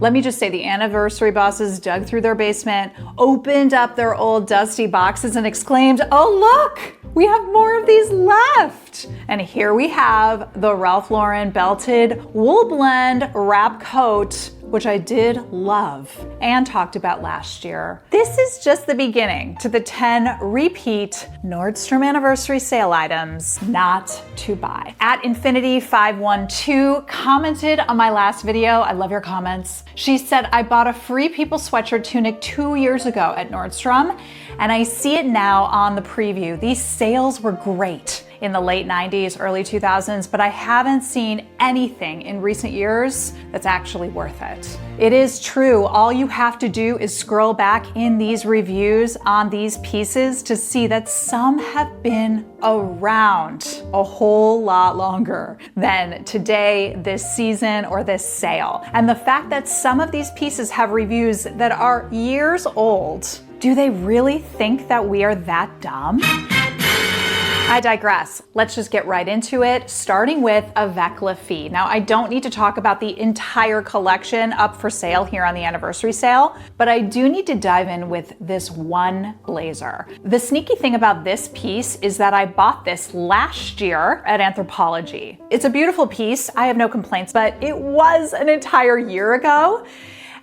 Let me just say the anniversary bosses dug through their basement, opened up their old dusty boxes and exclaimed, "Oh look, we have more of these left." And here we have the Ralph Lauren belted wool blend wrap coat, which I did love and talked about last year. This is just the beginning to the 10 repeat Nordstrom anniversary sale items not to buy. At Infinity512 commented on my last video. I love your comments. She said, "I bought a Free People sweatshirt tunic 2 years ago at Nordstrom, and I see it now on the preview. These sales were great in the late 90s, early 2000s, but I haven't seen anything in recent years that's actually worth it." It is true. All you have to do is scroll back in these reviews on these pieces to see that some have been around a whole lot longer than today, this season, or this sale. And the fact that some of these pieces have reviews that are years old, do they really think that we are that dumb? I digress. Let's just get right into it, starting with Avec Les Filles. Now, I don't need to talk about the entire collection up for sale here on the anniversary sale, but I do need to dive in with this one blazer. The sneaky thing about this piece is that I bought this last year at Anthropologie. It's a beautiful piece, I have no complaints, but it was an entire year ago.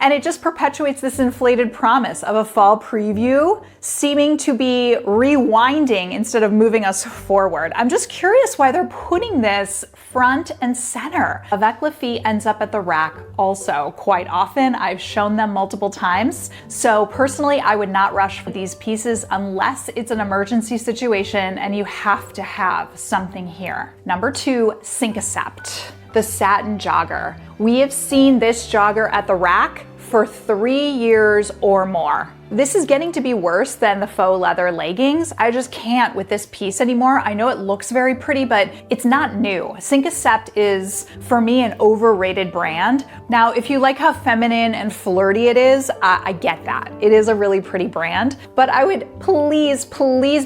And it just perpetuates this inflated promise of a fall preview seeming to be rewinding instead of moving us forward. I'm just curious why they're putting this front and center. Avec Les Filles ends up at the rack also quite often. I've shown them multiple times. So personally, I would not rush for these pieces unless it's an emergency situation and you have to have something here. Number 2, Cinquecept, the satin jogger. We have seen this jogger at the rack for 3 years or more. This is getting to be worse than the faux leather leggings. I just can't with this piece anymore. I know it looks very pretty, but it's not new. Cinquecept is, for me, an overrated brand. Now, if you like how feminine and flirty it is, I get that. It is a really pretty brand, but I would please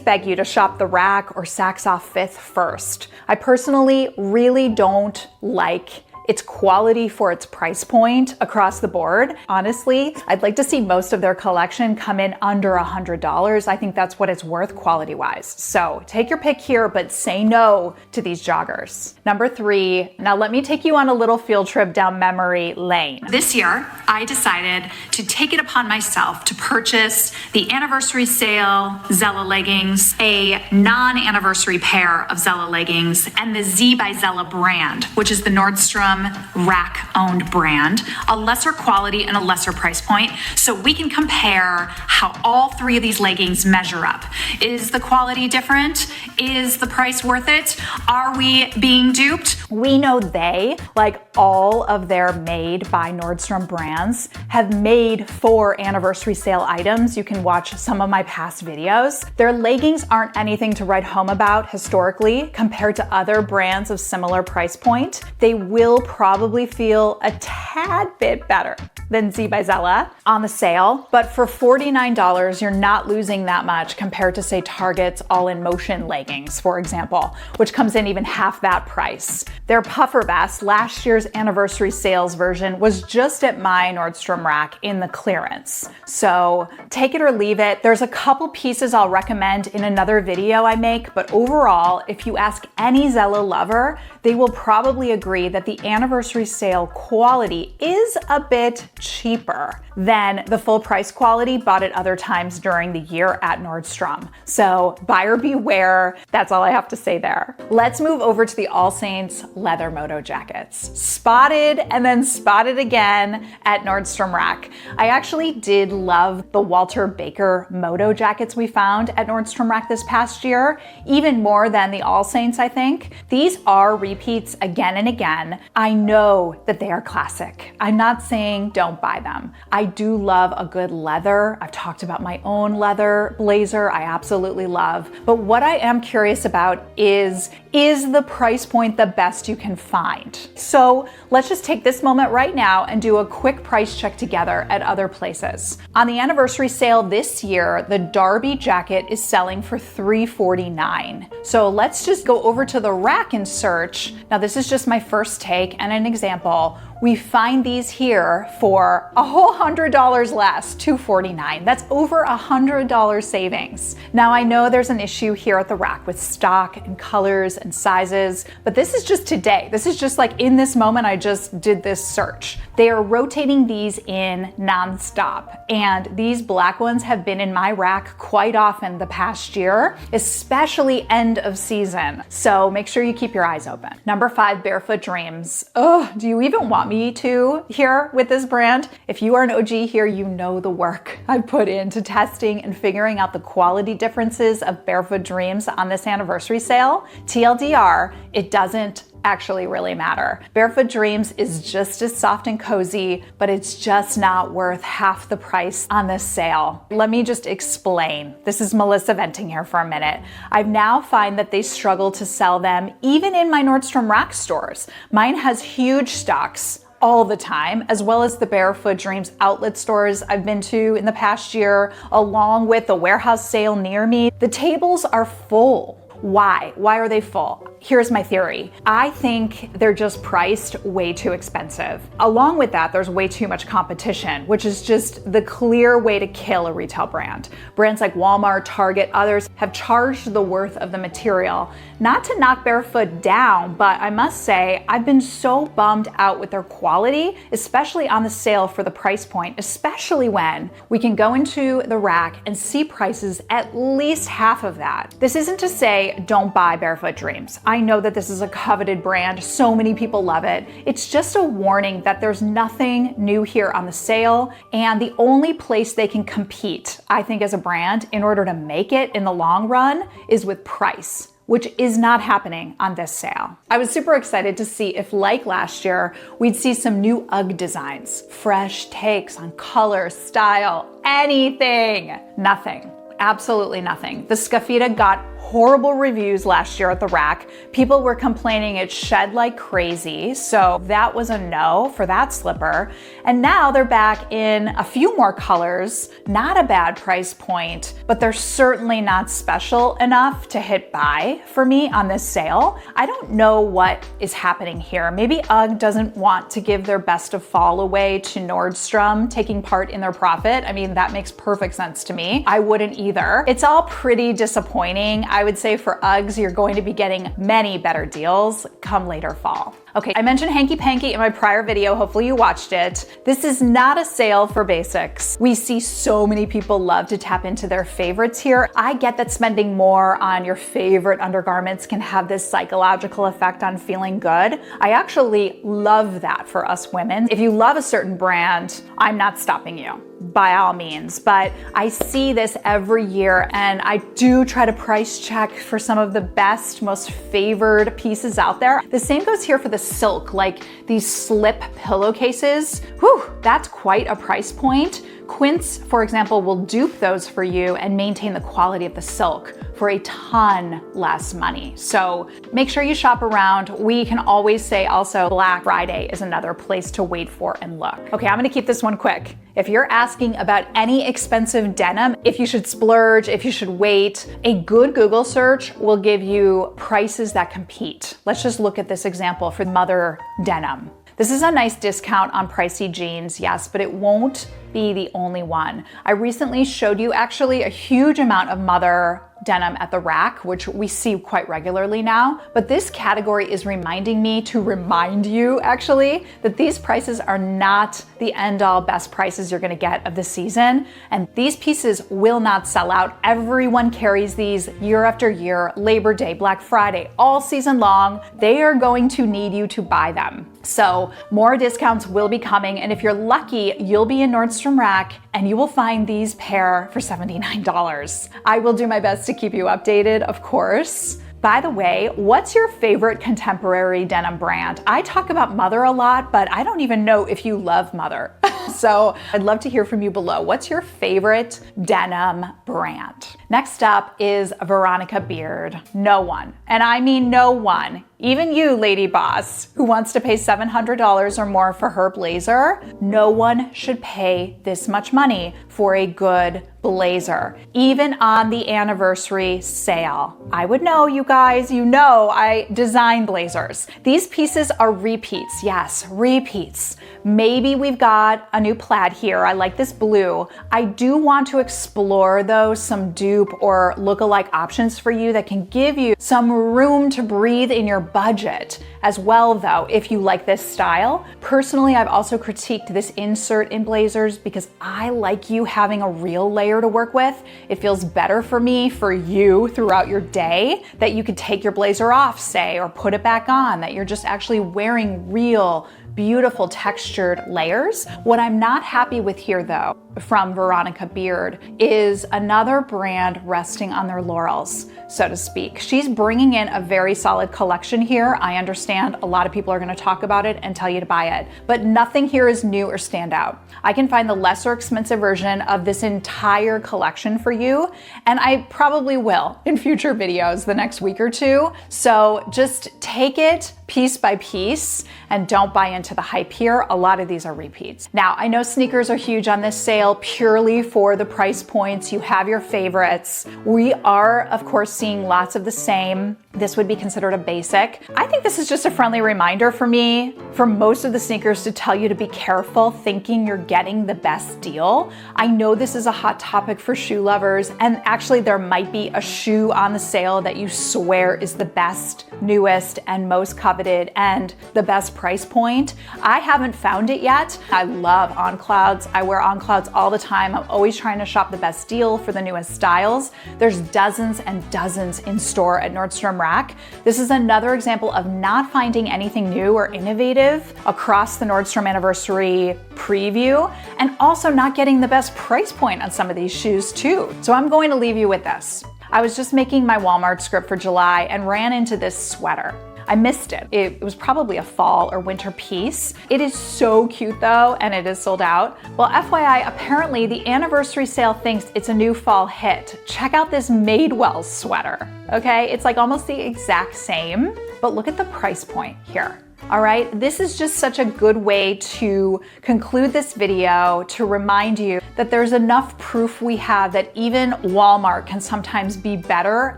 beg you to shop the rack or Saks Off Fifth first. I personally really don't like its quality for its price point across the board. Honestly, I'd like to see most of their collection come in under $100. I think that's what it's worth quality-wise. So take your pick here, but say no to these joggers. Number 3, now let me take you on a little field trip down memory lane. This year, I decided to take it upon myself to purchase the anniversary sale Zella leggings, a non-anniversary pair of Zella leggings, and the Z by Zella brand, which is the Nordstrom Rack owned brand, a lesser quality and a lesser price point, so we can compare how all 3 of these leggings measure up. Is the quality different? Is the price worth it? Are we being duped? We know they, like all of their made by Nordstrom brands, have made for anniversary sale items. You can watch some of my past videos. Their leggings aren't anything to write home about historically compared to other brands of similar price point. They will probably feel a tad bit better than Z by Zella on the sale, but for $49, you're not losing that much compared to, say, Target's All in Motion leggings, for example, which comes in even half that price. Their puffer vest, last year's anniversary sales version, was just at my Nordstrom Rack in the clearance. So take it or leave it. There's a couple pieces I'll recommend in another video I make, but overall, if you ask any Zella lover, they will probably agree that the anniversary sale quality is a bit cheaper than the full price quality bought at other times during the year at Nordstrom. So buyer beware, that's all I have to say there. Let's move over to the All Saints leather moto jackets. Spotted and then spotted again at Nordstrom Rack. I actually did love the Walter Baker moto jackets we found at Nordstrom Rack this past year, even more than the All Saints, I think. These are repeats again and again. I know that they are classic. I'm not saying don't buy them. I do love a good leather. I've talked about my own leather blazer I absolutely love. But what I am curious about is the price point the best you can find? So let's just take this moment right now and do a quick price check together at other places. On the anniversary sale this year, the Derby jacket is selling for $349. So let's just go over to the rack and search. Now this is just my first take and an example. we find these here for a whole $100 less, $249. That's over $100 savings. Now I know there's an issue here at the rack with stock and colors and sizes, but this is just today. This is just like in this moment, I just did this search. They are rotating these in nonstop, and these black ones have been in my rack quite often the past year, especially end of season. So make sure you keep your eyes open. Number 5, Barefoot Dreams. Oh, do you even want me to here with this brand? If you are an OG here, you know the work I've put into testing and figuring out the quality differences of Barefoot Dreams on this anniversary sale. TLDR, it doesn't actually really matter. Barefoot Dreams is just as soft and cozy, but it's just not worth half the price on this sale. Let me just explain. This is Melissa venting here for a minute. I've now find that they struggle to sell them even in my Nordstrom Rack stores. Mine has huge stocks all the time, as well as the Barefoot Dreams outlet stores I've been to in the past year, along with the warehouse sale near me. The tables are full. Why? Why are they full? Here's my theory. I think they're just priced way too expensive. Along with that, there's way too much competition, which is just the clear way to kill a retail brand. Brands like Walmart, Target, others have charged the worth of the material. Not to knock Barefoot down, but I must say, I've been so bummed out with their quality, especially on the sale for the price point, especially when we can go into the rack and see prices at least half of that. This isn't to say don't buy Barefoot Dreams. I know that this is a coveted brand. So many people love it. It's just a warning that there's nothing new here on the sale, and the only place they can compete, I think, as a brand in order to make it in the long run is with price, which is not happening on this sale. I was super excited to see if, like last year, we'd see some new UGG designs, fresh takes on color, style, anything. Nothing. Absolutely nothing. The Scafita got horrible reviews last year at the rack. People were complaining it shed like crazy, so that was a no for that slipper. And now they're back in a few more colors, not a bad price point, but they're certainly not special enough to hit buy for me on this sale. I don't know what is happening here. Maybe UGG doesn't want to give their best of fall away to Nordstrom, taking part in their profit. I mean, that makes perfect sense to me. I wouldn't either. It's all pretty disappointing. I would say for UGGs, you're going to be getting many better deals come later fall. Okay, I mentioned Hanky Panky in my prior video. Hopefully you watched it. This is not a sale for basics. We see so many people love to tap into their favorites here. I get that spending more on your favorite undergarments can have this psychological effect on feeling good. I actually love that for us women. If you love a certain brand, I'm not stopping you, by all means, but I see this every year, and I do try to price check for some of the best, most favored pieces out there. The same goes here for the silk, like these slip pillowcases. Whew, that's quite a price point. Quince, for example, will dupe those for you and maintain the quality of the silk for a ton less money. So make sure you shop around. We can always say also Black Friday is another place to wait for and look. Okay, I'm gonna keep this one quick. If you're asking about any expensive denim, if you should splurge, if you should wait, a good Google search will give you prices that compete. Let's just look at this example for mother denim. This is a nice discount on pricey jeans, yes, but it won't be the only one. I recently showed you actually a huge amount of mother denim at the rack, which we see quite regularly now. But this category is reminding me to remind you actually that these prices are not the end all best prices you're gonna get of the season. And these pieces will not sell out. Everyone carries these year after year, Labor Day, Black Friday, all season long. They are going to need you to buy them. So more discounts will be coming. And if you're lucky, you'll be in Nordstrom Rack and you will find these pair for $79. I will do my best to keep you updated, of course. By the way, what's your favorite contemporary denim brand? I talk about Mother a lot, but I don't even know if you love Mother. So I'd love to hear from you below. What's your favorite denim brand? Next up is Veronica Beard. No one, and I mean no one, even you, lady boss, who wants to pay $700 or more for her blazer, no one should pay this much money for a good blazer, even on the anniversary sale. I would know, you guys, you know I design blazers. These pieces are repeats, yes, repeats. Maybe we've got a new plaid here. I like this blue. I do want to explore though some dupe or lookalike options for you that can give you some room to breathe in your budget as well though, if you like this style. Personally, I've also critiqued this insert in blazers because I like you having a real layer to work with. It feels better for me, for you throughout your day, that you could take your blazer off, say, or put it back on, that you're just actually wearing real, beautiful textured layers. What I'm not happy with here though, from Veronica Beard, is another brand resting on their laurels, so to speak. She's bringing in a very solid collection here. I understand a lot of people are gonna talk about it and tell you to buy it, but nothing here is new or stand out. I can find the lesser expensive version of this entire collection for you, and I probably will in future videos the next week or two. So just take it piece by piece and don't buy into the hype here. A lot of these are repeats. Now, I know sneakers are huge on this sale purely for the price points. You have your favorites. We are, of course, seeing lots of the same. This would be considered a basic. I think this is just a friendly reminder for me, for most of the sneakers, to tell you to be careful thinking you're getting the best deal. I know this is a hot topic for shoe lovers, and actually there might be a shoe on the sale that you swear is the best, newest, and most coveted, and the best price point. I haven't found it yet. I love On Clouds. I wear On Clouds all the time. I'm always trying to shop the best deal for the newest styles. There's dozens and dozens in store at Nordstrom Rack. This is another example of not finding anything new or innovative across the Nordstrom anniversary preview, and also not getting the best price point on some of these shoes too. So I'm going to leave you with this. I was just making my Walmart script for July and ran into this sweater. I missed it. It was probably a fall or winter piece. It is so cute though, and it is sold out. Well, FYI, apparently the anniversary sale thinks it's a new fall hit. Check out this Madewell sweater, okay? It's like almost the exact same, but look at the price point here. All right, this is just such a good way to conclude this video, to remind you that there's enough proof we have that even Walmart can sometimes be better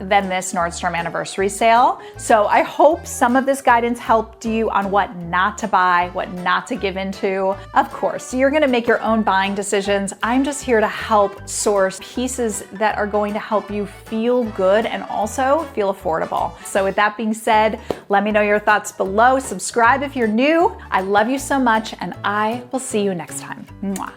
than this Nordstrom anniversary sale. So I hope some of this guidance helped you on what not to buy, what not to give into. Of course, you're gonna make your own buying decisions. I'm just here to help source pieces that are going to help you feel good and also feel affordable. So with that being said, let me know your thoughts below. Subscribe if you're new. I love you so much, and I will see you next time. Mwah.